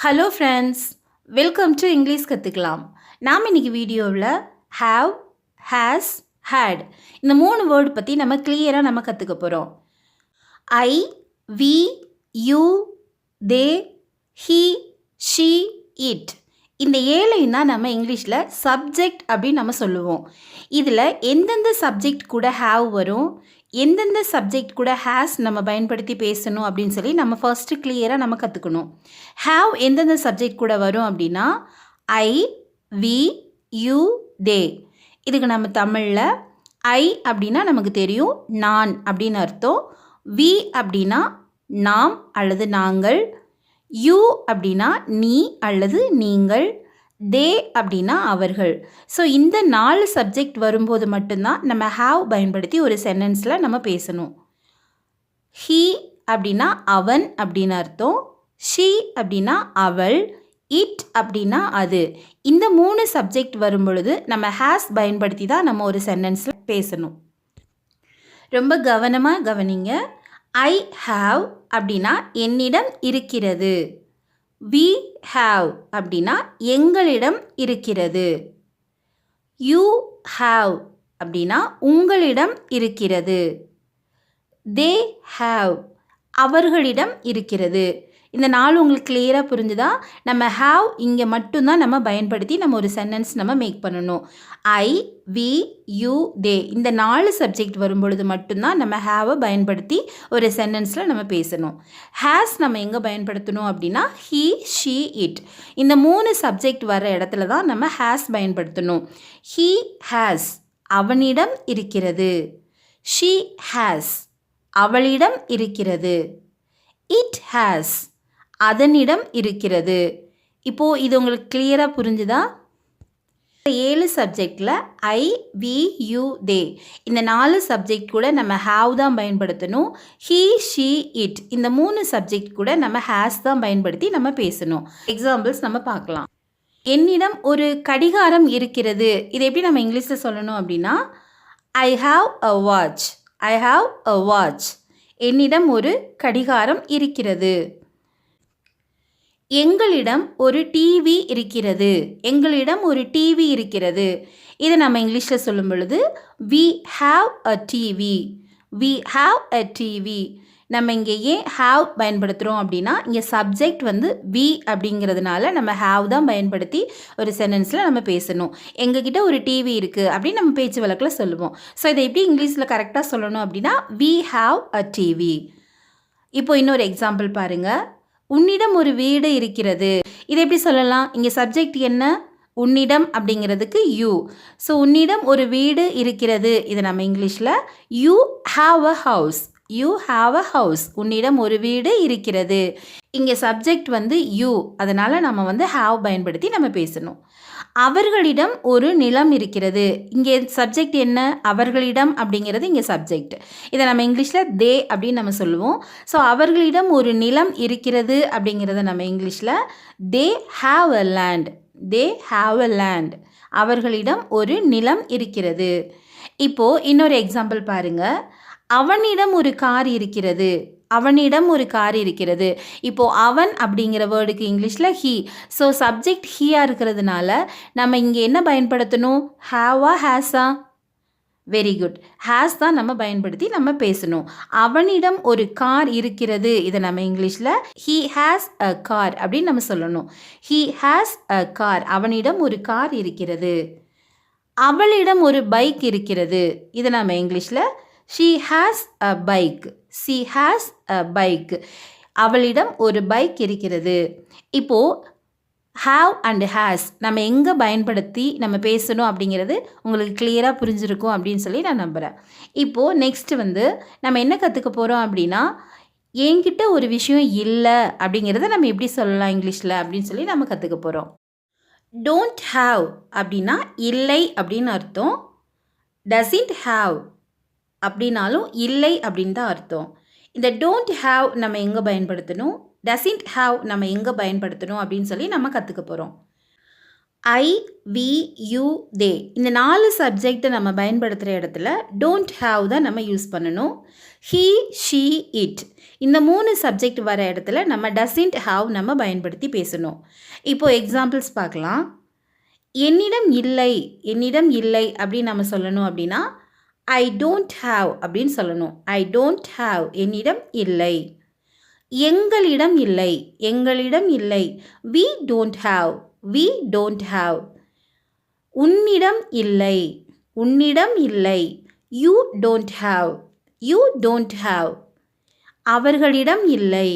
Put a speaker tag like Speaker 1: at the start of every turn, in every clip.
Speaker 1: Hello friends, welcome to English கற்றுக்கலாம். நாம் இன்றைக்கி வீடியோவில் ஹாவ், ஹேஸ், ஹேட் இந்த 3 வேர்டு பற்றி நம்ம கிளியராக நம்ம கற்றுக்க போகிறோம். I, we, you, they, he, she, it இந்த 7 தான் நம்ம இங்கிலீஷில் சப்ஜெக்ட் அப்படின்னு நம்ம சொல்லுவோம். இதில் எந்தெந்த சப்ஜெக்ட் கூட ஹாவ் வரும், எந்தெந்த சப்ஜெக்ட் கூட ஹேஸ் நம்ம பயன்படுத்தி பேசணும் அப்படின்னு சொல்லி நம்ம ஃபர்ஸ்ட்டு கிளியராக நம்ம கற்றுக்கணும். ஹாவ் எந்தெந்த சப்ஜெக்ட் கூட வரும் அப்படின்னா ஐ, வி, யூ, தே. இதுக்கு நம்ம தமிழில் ஐ அப்படின்னா நமக்கு தெரியும் நான் அப்படின்னு அர்த்தம். வி அப்படின்னா நாம் அல்லது நாங்கள். யூ அப்படின்னா நீ அல்லது நீங்கள். தே அப்படின்னா அவர்கள். ஸோ இந்த 4 சப்ஜெக்ட் வரும்போது மட்டும்தான் நம்ம ஹாவ் பயன்படுத்தி ஒரு சென்டென்ஸில் நம்ம பேசணும். ஹீ அப்படின்னா அவன் அப்படின்னு அர்த்தம். ஷீ அப்படின்னா அவள். இட் அப்படின்னா அது. இந்த 3 சப்ஜெக்ட் வரும் பொழுது நம்ம ஹேஸ் பயன்படுத்தி தான் நம்ம ஒரு சென்டென்ஸில் பேசணும். ரொம்ப கவனமாக கவனிங்க. ஐ ஹாவ் அப்படின்னா என்னிடம் இருக்கிறது. வி ஹாவ் அப்படின்னா எங்களிடம் இருக்கிறது. யூ ஹாவ் அப்படின்னா உங்களிடம் இருக்கிறது. தே ஹாவ் அவர்களிடம் இருக்கிறது. இந்த 4 உங்களுக்கு கிளியராக புரிஞ்சுதா? நம்ம ஹாவ் இங்கே மட்டும்தான் நம்ம பயன்படுத்தி நம்ம ஒரு சென்டென்ஸ் நம்ம மேக் பண்ணணும். ஐ, வி, யூ, தே இந்த 4 சப்ஜெக்ட் வரும்பொழுது மட்டும்தான் நம்ம ஹாவை பயன்படுத்தி ஒரு சென்டென்ஸில் நம்ம பேசணும். ஹேஸ் நம்ம எங்கே பயன்படுத்தணும் அப்படின்னா ஹீ, ஷீ, இட் இந்த 3 சப்ஜெக்ட் வர இடத்துல தான் நம்ம ஹேஸ் பயன்படுத்தணும். ஹீ ஹேஸ் அவனிடம் இருக்கிறது. ஷீ ஹேஸ் அவளிடம் இருக்கிறது. இட் ஹேஸ் அதனிடம் இருக்கிறது. இப்போது இது உங்களுக்கு கிளியராக புரிஞ்சுதா? 7 சப்ஜெக்டில் ஐ, வி, யூ, தே இந்த 4 சப்ஜெக்ட் கூட நம்ம ஹாவ் தான் பயன்படுத்தணும். ஹீ, ஷீ, இட் இந்த 3 சப்ஜெக்ட் கூட நம்ம ஹேஸ் தான் பயன்படுத்தி நம்ம பேசணும். எக்ஸாம்பிள்ஸ் நம்ம பார்க்கலாம். என்னிடம் ஒரு கடிகாரம் இருக்கிறது. இதை எப்படி நம்ம இங்கிலீஷில் சொல்லணும் அப்படின்னா I have a watch. I have a watch என்னிடம் ஒரு கடிகாரம் இருக்கிறது. எங்களிடம் ஒரு டிவி இருக்கிறது. எங்களிடம் ஒரு டிவி இருக்கிறது. இதை நம்ம இங்கிலீஷில் சொல்லும் பொழுது we have a TV. we have a TV. நம்ம இங்கே ஏன் have பயன்படுத்துகிறோம் அப்படின்னா இங்கே சப்ஜெக்ட் வந்து we அப்படிங்கிறதுனால நம்ம have தான் பயன்படுத்தி ஒரு சென்டென்ஸில் நம்ம பேசணும். எங்ககிட்ட ஒரு டிவி இருக்குது அப்படின்னு நம்ம பேச்சு வழக்கில் சொல்லுவோம். ஸோ இதை எப்படி இங்கிலீஷில் கரெக்டாக சொல்லணும் அப்படின்னா we have a TV. இப்போ இன்னொரு எக்ஸாம்பிள் பாருங்கள். உன்னிடம் ஒரு வீடு இருக்கிறது. இதை எப்படி சொல்லலாம்? இங்கே சப்ஜெக்ட் என்ன? உன்னிடம் அப்படிங்கிறதுக்கு யூ. ஸோ உன்னிடம் ஒரு வீடு இருக்கிறது. இதை நம்ம இங்கிலீஷில் you have a house. You have a house உன்னிடம் ஒரு வீடு இருக்கிறது. இங்கே சப்ஜெக்ட் வந்து யூ, அதனால் நம்ம வந்து ஹாவ் பயன்படுத்தி நம்ம பேசணும். அவர்களிடம் ஒரு நிலம் இருக்கிறது. இங்கே சப்ஜெக்ட் என்ன? அவர்களிடம் அப்படிங்கிறது இங்கே சப்ஜெக்ட். இதை நம்ம இங்கிலீஷில் தே அப்படின்னு நம்ம சொல்லுவோம். ஸோ அவர்களிடம் ஒரு நிலம் இருக்கிறது அப்படிங்கிறத நம்ம இங்கிலீஷில் they have a land. They have a land அவர்களிடம் ஒரு நிலம் இருக்கிறது. இப்போது இன்னொரு எக்ஸாம்பிள் பாருங்கள். அவனிடம் ஒரு கார் இருக்கிறது. அவனிடம் ஒரு கார் இருக்கிறது. இப்போது அவன் அப்படிங்கிற வேர்டுக்கு இங்கிலீஷில் ஹீ. ஸோ சப்ஜெக்ட் ஹீயாக இருக்கிறதுனால நம்ம இங்கே என்ன பயன்படுத்தணும்? ஹாவா ஹேஸா? Very good. ஹேஸ் தான் நம்ம பயன்படுத்தி நம்ம பேசணும். அவனிடம் ஒரு கார் இருக்கிறது. இதை நம்ம இங்கிலீஷில் ஹீ ஹேஸ் அ கார் அப்படின்னு நம்ம சொல்லணும். ஹீ ஹேஸ் அ கார் அவனிடம் ஒரு கார் இருக்கிறது. அவளிடம் ஒரு பைக் இருக்கிறது. இதை நம்ம இங்கிலீஷில் she has a bike. she has a bike அவளிடம் ஒரு பைக் இருக்கிறது. இப்போது have and has நம்ம எங்கே பயன்படுத்தி நம்ம பேசணும் அப்படிங்கிறது உங்களுக்கு கிளியராக புரிஞ்சிருக்கும் அப்படின்னு சொல்லி நான் நம்புகிறேன். இப்போது நெக்ஸ்ட் வந்து நம்ம என்ன கற்றுக்க போகிறோம் அப்படின்னா என்கிட்ட ஒரு விஷயம் இல்லை அப்படிங்கிறத நம்ம எப்படி சொல்லலாம் இங்கிலீஷில் அப்படின்னு சொல்லி நம்ம கற்றுக்க போகிறோம். don't have அப்படின்னா இல்லை அப்படின்னு அர்த்தம். doesn't have அப்படின்னாலும் இல்லை அப்படின்னு தான் அர்த்தம். இந்த டோன்ட் ஹாவ் நம்ம எங்கே பயன்படுத்தணும், டசன்ட் ஹாவ் நம்ம எங்கே பயன்படுத்தணும் அப்படின்னு சொல்லி நம்ம கற்றுக்க போகிறோம். ஐ, வி, யூ, தே இந்த 4 சப்ஜெக்டை நம்ம பயன்படுத்துகிற இடத்துல டோன்ட் ஹாவ் தான் நம்ம யூஸ் பண்ணணும். ஹீ, ஷீ, இட் இந்த 3 சப்ஜெக்ட் வர இடத்துல நம்ம டசன்ட் ஹாவ் நம்ம பயன்படுத்தி பேசணும். இப்போது எக்ஸாம்பிள்ஸ் பார்க்கலாம். என்னிடம் இல்லை, என்னிடம் இல்லை அப்படின்னு நம்ம சொல்லணும் அப்படின்னா ஐ டோன்ட் ஹாவ் அப்படின்னு சொல்லணும். ஐ டோன்ட் ஹாவ் என்னிடம் இல்லை. எங்களிடம் இல்லை, எங்களிடம் இல்லை. We don't have, we don't have. உன்னிடம் இல்லை, உன்னிடம் இல்லை. You don't have, you don't have. அவர்களிடம் இல்லை,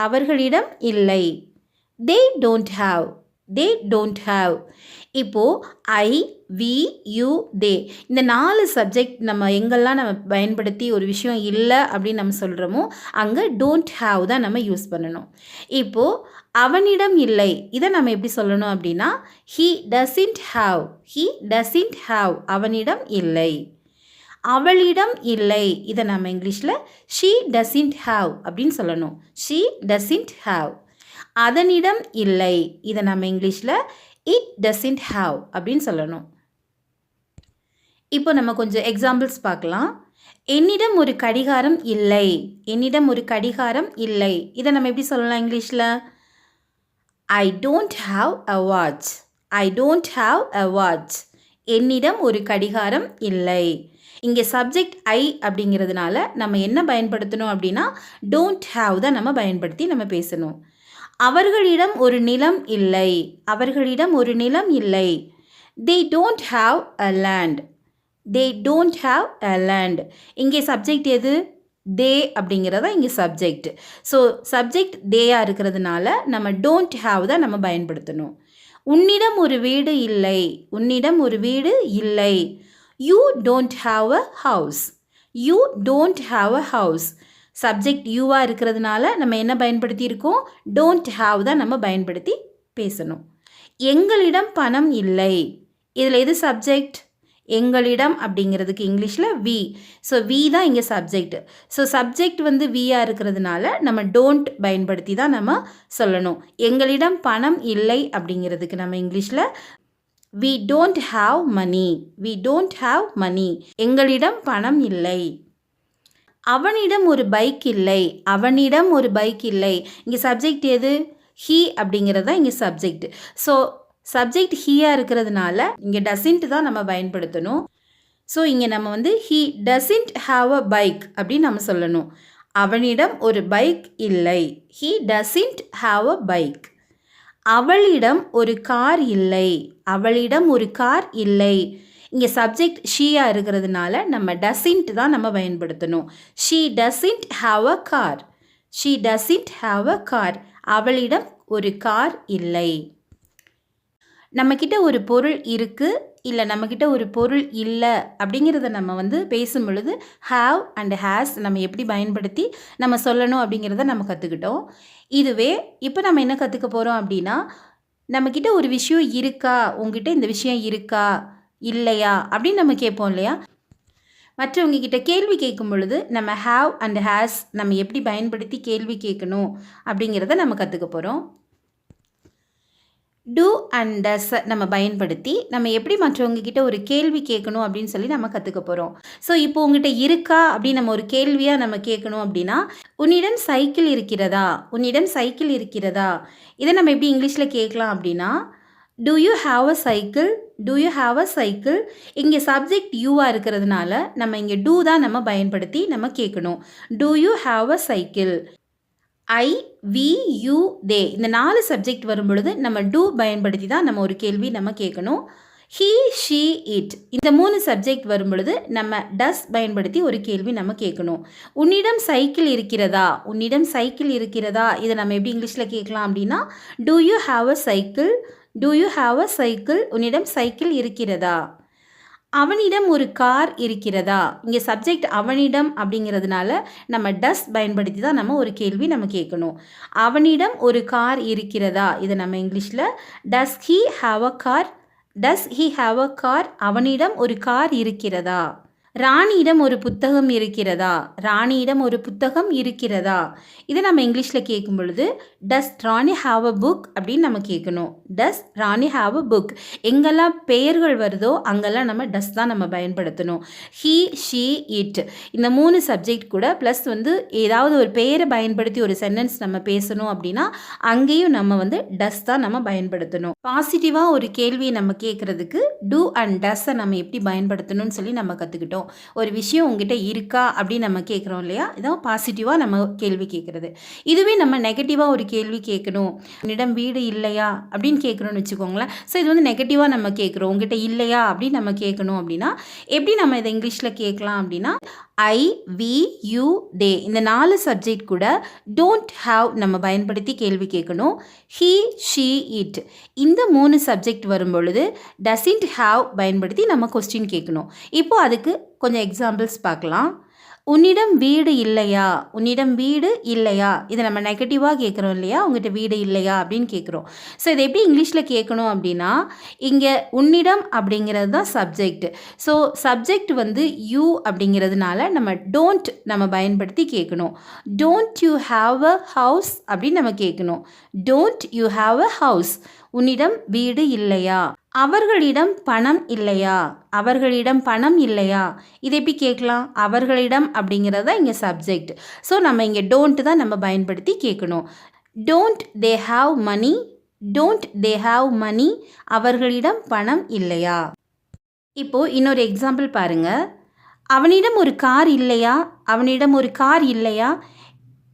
Speaker 1: அவர்களிடம் இல்லை. They don't have, they don't have. இப்போது ஐ, வி, யூ, தே இந்த 4 சப்ஜெக்ட் நம்ம எங்கெல்லாம் நம்ம பயன்படுத்தி ஒரு விஷயம் இல்லை அப்படின்னு நம்ம சொல்கிறோமோ அங்கே டோன்ட் ஹாவ் தான் நம்ம யூஸ் பண்ணணும். இப்போது அவனிடம் இல்லை இதை நம்ம எப்படி சொல்லணும் அப்படின்னா he doesn't have, he doesn't have அவனிடம் இல்லை. அவளிடம் இல்லை இதை நம்ம இங்கிலீஷில் ஷீ டசன்ட் ஹாவ் அப்படின்னு சொல்லணும். She doesn't have. அதனிடம் இல்லை இதை நம்ம இங்கிலீஷில் இட் டசன்ட் ஹாவ் அப்படின்னு சொல்லணும். இப்போ நம்ம கொஞ்சம் எக்ஸாம்பிள்ஸ் பார்க்கலாம். என்னிடம் ஒரு கடிகாரம் இல்லை, என்னிடம் ஒரு கடிகாரம் இல்லை இதை நம்ம எப்படி சொல்லலாம் இங்கிலீஷில்? I don't have a watch, I don't have a watch. என்னிடம் ஒரு கடிகாரம் இல்லை. இங்கே சப்ஜெக்ட் ஐ அப்படிங்கிறதுனால நம்ம என்ன பயன்படுத்தணும் அப்படின்னா டோன்ட் ஹாவ் தான் நம்ம பயன்படுத்தி நம்ம பேசணும். அவர்களிடம் ஒரு நிலம் இல்லை, அவர்களிடம் ஒரு நிலம் இல்லை. they don't have a land, they don't have a land. இங்கே சப்ஜெக்ட் எது? தே அப்படிங்கிறதா இங்கே சப்ஜெக்ட். ஸோ சப்ஜெக்ட் தேயாக இருக்கிறதுனால நம்ம டோன்ட் ஹாவ் தான் நம்ம பயன்படுத்தணும். உன்னிடம் ஒரு வீடு இல்லை, உன்னிடம் ஒரு வீடு இல்லை. You don't have a house, you don't have a house. Subject யூவாக இருக்கிறதுனால நம்ம என்ன பயன்படுத்தியிருக்கோம்? டோன்ட் ஹாவ் தான் நம்ம பயன்படுத்தி பேசணும். எங்களிடம் பணம் இல்லை இதில் எது சப்ஜெக்ட்? எங்களிடம் அப்படிங்கிறதுக்கு இங்கிலீஷில் வி. ஸோ வி தான் இங்கே சப்ஜெக்ட். ஸோ சப்ஜெக்ட் வந்து வியாக இருக்கிறதுனால நம்ம டோன்ட் பயன்படுத்தி தான் நம்ம சொல்லணும். எங்களிடம் பணம் இல்லை அப்படிங்கிறதுக்கு நம்ம இங்கிலீஷில் we don't have money, we don't have money. எங்களிடம் பணம் இல்லை. அவனிடம் ஒரு பைக் இல்லை, அவனிடம் ஒரு பைக் இல்லை. இங்கே சப்ஜெக்ட் எது? ஹீ அப்படிங்கிறது தான் இங்கே சப்ஜெக்ட். ஸோ சப்ஜெக்ட் ஹீயாக இருக்கிறதுனால இங்கே டசன்ட் தான் நம்ம பயன்படுத்தணும். ஸோ இங்கே நம்ம வந்து he doesn't have a bike அப்படின்னு நம்ம சொல்லணும். அவனிடம் ஒரு பைக் இல்லை, he doesn't have a bike. அவளிடம் ஒரு கார் இல்லை, அவளிடம் ஒரு கார் இல்லை. இங்கே சப்ஜெக்ட் ஷீயாக இருக்கிறதுனால நம்ம டசன்ட் தான் நம்ம பயன்படுத்தணும். She doesn't have a car, she doesn't have a car. அவளிடம் ஒரு கார் இல்லை. நம்மக்கிட்ட ஒரு பொருள் இருக்குது இல்லை நம்மக்கிட்ட ஒரு பொருள் இல்லை அப்படிங்கிறத நம்ம வந்து பேசும் பொழுது ஹாவ் அண்ட் ஹேஸ் நம்ம எப்படி பயன்படுத்தி நம்ம சொல்லணும் அப்படிங்கிறத நம்ம கற்றுக்கிட்டோம். இதுவே இப்போ நம்ம என்ன கற்றுக்க போகிறோம் அப்படின்னா நம்மக்கிட்ட ஒரு விஷயம் இருக்கா, உங்ககிட்ட இந்த விஷயம் இருக்கா இல்லையா அப்படின்னு நம்ம கேட்போம் இல்லையா? மற்றவங்க கிட்ட கேள்வி கேட்கும் பொழுது நம்ம ஹாவ் அண்ட் ஹேஸ் நம்ம எப்படி பயன்படுத்தி கேள்வி கேட்கணும் அப்படிங்கிறத நம்ம கற்றுக்க போகிறோம். டூ அண்ட் டஸ் நம்ம பயன்படுத்தி நம்ம எப்படி மற்றவங்க கிட்ட ஒரு கேள்வி கேட்கணும் அப்படின்னு சொல்லி நம்ம கற்றுக்க போகிறோம். ஸோ இப்போ உங்ககிட்ட இருக்கா அப்படின்னு நம்ம ஒரு கேள்வியாக நம்ம கேட்கணும் அப்படின்னா உன்னிடம் சைக்கிள் இருக்கிறதா, உன்னிடம் சைக்கிள் இருக்கிறதா இதை நம்ம எப்படி இங்கிலீஷில் கேட்கலாம் அப்படின்னா do you have a cycle, do you have a cycle. இங்கே சப்ஜெக்ட் யூவாக இருக்கிறதுனால நம்ம இங்கே டூ தான் நம்ம பயன்படுத்தி நம்ம கேட்கணும். Do you have a cycle. I, we, you, they இந்த 4 சப்ஜெக்ட் வரும் பொழுது நம்ம டூ பயன்படுத்தி தான் நம்ம ஒரு கேள்வி நம்ம கேட்கணும். ஹீ, ஷீ, இட் இந்த 3 சப்ஜெக்ட் வரும் பொழுது நம்ம டஸ் பயன்படுத்தி ஒரு கேள்வி நம்ம கேட்கணும். உன்னிடம் சைக்கிள் இருக்கிறதா, உன்னிடம் சைக்கிள் இருக்கிறதா இதை நம்ம எப்படி இங்கிலீஷில் கேட்கலாம் அப்படின்னா do you have a cycle, do you have a cycle. உன்னிடம் சைக்கிள் இருக்கிறதா. அவனிடம் ஒரு கார் இருக்கிறதா. இங்கே சப்ஜெக்ட் அவனிடம் அப்படிங்கிறதுனால நம்ம டஸ் பயன்படுத்தி தான் நம்ம ஒரு கேள்வி நம்ம கேட்கணும். அவனிடம் ஒரு கார் இருக்கிறதா இதை நம்ம இங்கிலீஷில் does he have a car, does he have a car. அவனிடம் ஒரு கார் இருக்கிறதா. ராணியிடம் ஒரு புத்தகம் இருக்கிறதா? ராணியிடம் ஒரு புத்தகம் இருக்கிறதா? இதை நம்ம இங்கிலீஷில் கேட்கும் பொழுது டஸ் ராணி ஹாவ் அ புக் அப்படின்னு நம்ம கேட்கணும். டஸ் ராணி ஹாவ் அ புக். எங்கெல்லாம் பெயர்கள் வருதோ அங்கெல்லாம் நம்ம டஸ் தான் நம்ம பயன்படுத்தணும். ஹீ, ஷீ, இட் இந்த 3 சப்ஜெக்ட் கூட ப்ளஸ் ஏதாவது ஒரு பெயரை பயன்படுத்தி ஒரு சென்டென்ஸ் நம்ம பேசணும் அப்படின்னா அங்கேயும் நம்ம டஸ் தான் நம்ம பயன்படுத்தணும். பாசிட்டிவாக ஒரு கேள்வியை நம்ம கேட்குறதுக்கு டூ அண்ட் டஸ்ஸை நம்ம எப்படி பயன்படுத்தணும்னு சொல்லி நம்ம கற்றுக்கிட்டோம். ஒரு விஷயம் உங்ககிட்ட இருக்கா அப்படின்னு நம்ம கேட்குறோம் இல்லையா? இதான் பாசிட்டிவாக நம்ம கேள்வி கேட்குறது. இதுவே நம்ம நெகட்டிவாக ஒரு கேள்வி கேட்கணும். உன்னிடம் வீடு இல்லையா அப்படின்னு கேட்குறோன்னு வச்சுக்கோங்களேன். ஸோ இது நெகட்டிவாக நம்ம கேட்குறோம். உங்ககிட்ட இல்லையா அப்படின்னு நம்ம கேட்கணும் அப்படின்னா எப்படி நம்ம இதை இங்கிலீஷில் கேட்கலாம் அப்படின்னா ஐ, வி, யூ, தே இந்த 4 சப்ஜெக்ட் கூட டோன்ட் ஹாவ் நம்ம பயன்படுத்தி கேள்வி கேட்கணும். ஹீ, ஷீ, இட் இந்த 3 சப்ஜெக்ட் வரும் பொழுது டசன்ட் ஹாவ் பயன்படுத்தி நம்ம கொஸ்டின் கேட்கணும். இப்போது அதுக்கு கொஞ்சம் எக்ஸாம்பிள்ஸ் பார்க்கலாம். உன்னிடம் வீடு இல்லையா? உன்னிடம் வீடு இல்லையா? இதை நம்ம நெகட்டிவாக கேட்குறோம் இல்லையா? உங்கள்கிட்ட வீடு இல்லையா அப்படின்னு கேட்குறோம். ஸோ இதை எப்படி இங்கிலீஷில் கேட்கணும் அப்படின்னா இங்கே உன்னிடம் அப்படிங்கிறது தான் சப்ஜெக்ட். ஸோ சப்ஜெக்ட் யூ அப்படிங்கிறதுனால நம்ம டோன்ட் நம்ம பயன்படுத்தி கேட்கணும். Don't you have a house அப்படின்னு நம்ம கேட்கணும். Don't you have a house. உன்னிடம் வீடு இல்லையா? அவர்களிடம் பணம் இல்லையா? அவர்களிடம் பணம் இல்லையா? இதை எப்படி கேட்கலாம்? அவர்களிடம் அப்படிங்கிறது தான் இங்கே சப்ஜெக்ட். ஸோ நம்ம இங்கே டோன்ட் தான் நம்ம பயன்படுத்தி கேட்கணும். Don't they have money? Don't they have money? அவர்களிடம் பணம் இல்லையா? இப்போது இன்னொரு எக்ஸாம்பிள் பாருங்கள். அவனிடம் ஒரு கார் இல்லையா? அவனிடம் ஒரு கார் இல்லையா?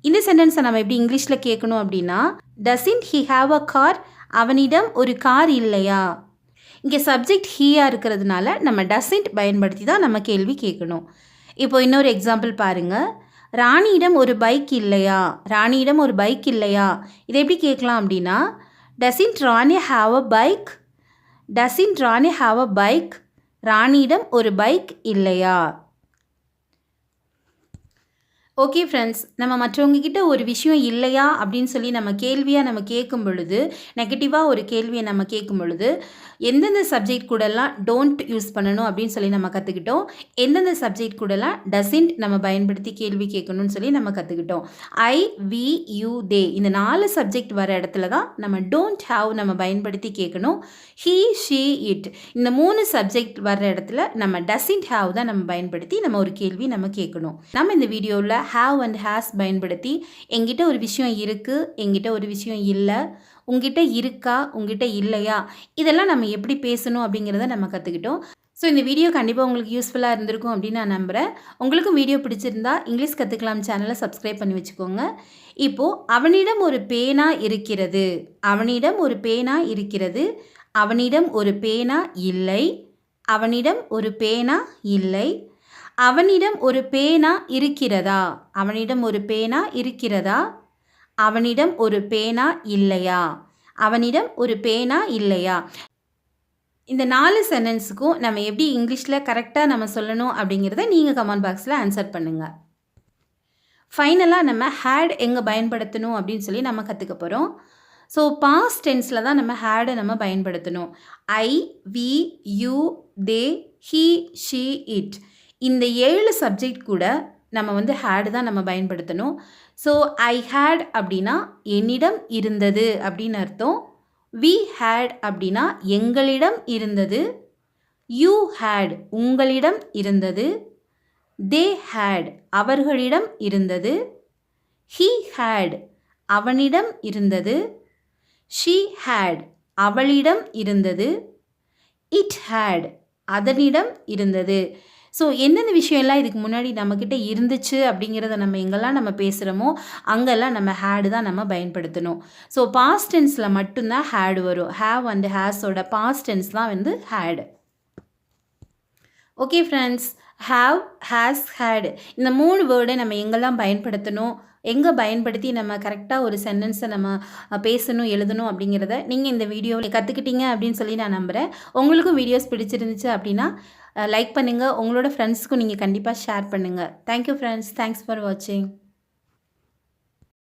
Speaker 1: இந்த சென்டென்ஸை நம்ம எப்படி இங்கிலீஷில் கேட்கணும் அப்படின்னா doesn't he have a car? அவனிடம் ஒரு கார் இல்லையா? இங்கே சப்ஜெக்ட் ஹீயாக இருக்கிறதுனால நம்ம டசன்ட் பயன்படுத்தி தான் நம்ம கேள்வி கேட்கணும். இப்போ இன்னொரு எக்ஸாம்பிள் பாருங்கள். ராணியிடம் ஒரு பைக் இல்லையா? ராணியிடம் ஒரு பைக் இல்லையா? இதை எப்படி கேட்கலாம் அப்படின்னா doesn't Rani have a bike? Doesn't Rani have a bike? ராணியிடம் ஒரு பைக் இல்லையா? ஓகே ஃப்ரெண்ட்ஸ், நம்ம மற்றவங்கக்கிட்ட ஒரு விஷயம் இல்லையா அப்படின்னு சொல்லி நம்ம கேள்வியாக நம்ம கேட்கும் பொழுது நெகட்டிவாக ஒரு கேள்வியை நம்ம கேட்கும் பொழுது எந்தெந்த சப்ஜெக்ட் கூடலாம் டோன்ட் யூஸ் பண்ணணும் அப்படின்னு சொல்லி நம்ம கற்றுக்கிட்டோம். எந்தெந்த சப்ஜெக்ட் கூடலாம் டசன்ட் நம்ம பயன்படுத்தி கேள்வி கேட்கணும்னு சொல்லி நம்ம கற்றுக்கிட்டோம். ஐ, வி, யூ, தே இந்த 4 சப்ஜெக்ட் வர இடத்துல தான் நம்ம டோன்ட் ஹாவ் நம்ம பயன்படுத்தி கேட்கணும். ஹீ, ஷீ, இட் இந்த 3 சப்ஜெக்ட் வர்ற இடத்துல நம்ம டசன்ட் ஹாவ் தான் நம்ம பயன்படுத்தி நம்ம ஒரு கேள்வி நம்ம கேட்கணும். நம்ம இந்த வீடியோவில் ஹாவ் அண்ட் ஹேஸ் பயன்படுத்தி எங்கிட்ட ஒரு விஷயம் இருக்குது, எங்கிட்ட ஒரு விஷயம் இல்லை, உங்ககிட்ட இருக்கா, உங்ககிட்ட இல்லையா, இதெல்லாம் நம்ம எப்படி பேசணும் அப்படிங்கிறத நம்ம கற்றுக்கிட்டோம். ஸோ இந்த வீடியோ கண்டிப்பாக உங்களுக்கு யூஸ்ஃபுல்லாக இருந்திருக்கும் அப்படின்னு நான் நம்புகிறேன். உங்களுக்கும் வீடியோ பிடிச்சிருந்தா இங்கிலீஷ் கற்றுக்கலாம் சேனலை சப்ஸ்கிரைப் பண்ணி வச்சுக்கோங்க. இப்போது அவனிடம் ஒரு பேனா இருக்கிறது. அவனிடம் ஒரு பேனா இருக்கிறது. அவனிடம் ஒரு பேனா இல்லை. அவனிடம் ஒரு பேனா இல்லை. அவனிடம் ஒரு பேனா இருக்கிறதா? அவனிடம் ஒரு பேனா இருக்கிறதா? அவனிடம் ஒரு பேனா இல்லையா? அவனிடம் ஒரு பேனா இல்லையா? இந்த 4 சென்டென்ஸுக்கும் நம்ம எப்படி இங்கிலீஷில் கரெக்டாக நம்ம சொல்லணும் அப்படிங்கிறத நீங்கள் கமெண்ட் பாக்ஸில் ஆன்சர் பண்ணுங்கள். ஃபைனலாக நம்ம ஹேட் எங்கே பயன்படுத்தணும் அப்படின்னு சொல்லி நம்ம கற்றுக்க போகிறோம். ஸோ பாஸ்ட் டென்ஸில் தான் நம்ம ஹேடை நம்ம பயன்படுத்தணும். I, we, you, they, he, she, it இந்த 7 சப்ஜெக்ட் கூட நம்ம ஹேடு தான் நம்ம பயன்படுத்தணும். ஸோ ஐ ஹேட் அப்படின்னா என்னிடம் இருந்தது அப்படின்னு அர்த்தம். வி ஹேட் அப்படின்னா எங்களிடம் இருந்தது. யூ ஹேட் உங்களிடம் இருந்தது. தே ஹேட் அவர்களிடம் இருந்தது. ஹீ ஹேட் அவனிடம் இருந்தது. ஷீ ஹேட் அவளிடம் இருந்தது. இட் ஹேட் அதனிடம் இருந்தது. ஸோ எந்தெந்த விஷயம்லாம் இதுக்கு முன்னாடி நம்மக்கிட்ட இருந்துச்சு அப்படிங்கிறத நம்ம எங்கெல்லாம் நம்ம பேசுகிறோமோ அங்கெல்லாம் நம்ம ஹேடு தான் நம்ம பயன்படுத்தணும். ஸோ பாஸ்ட் டென்ஸில் மட்டும்தான் ஹேடு வரும். ஹேவ் அண்ட் ஹேஸோட பாஸ்ட் டென்ஸ் தான் had. Okay friends, have, has, had இந்த 3 வேர்டை நம்ம எங்கெல்லாம் பயன்படுத்தணும், எங்கே பயன்படுத்தி நம்ம கரெக்டாக ஒரு சென்டென்ஸை நம்ம பேசணும், எழுதணும் அப்படிங்கிறத நீங்கள் இந்த வீடியோவில் கற்றுக்கிட்டீங்க அப்படின்னு சொல்லி நான் நம்புகிறேன். உங்களுக்கும் வீடியோஸ் பிடிச்சிருந்துச்சு அப்படின்னா லைக் பண்ணுங்கள். உங்களோட ஃப்ரெண்ட்ஸ்க்கும் நீங்கள் கண்டிப்பாக ஷேர் பண்ணுங்கள். Thank you friends. தேங்க்ஸ் ஃபார் வாட்சிங்.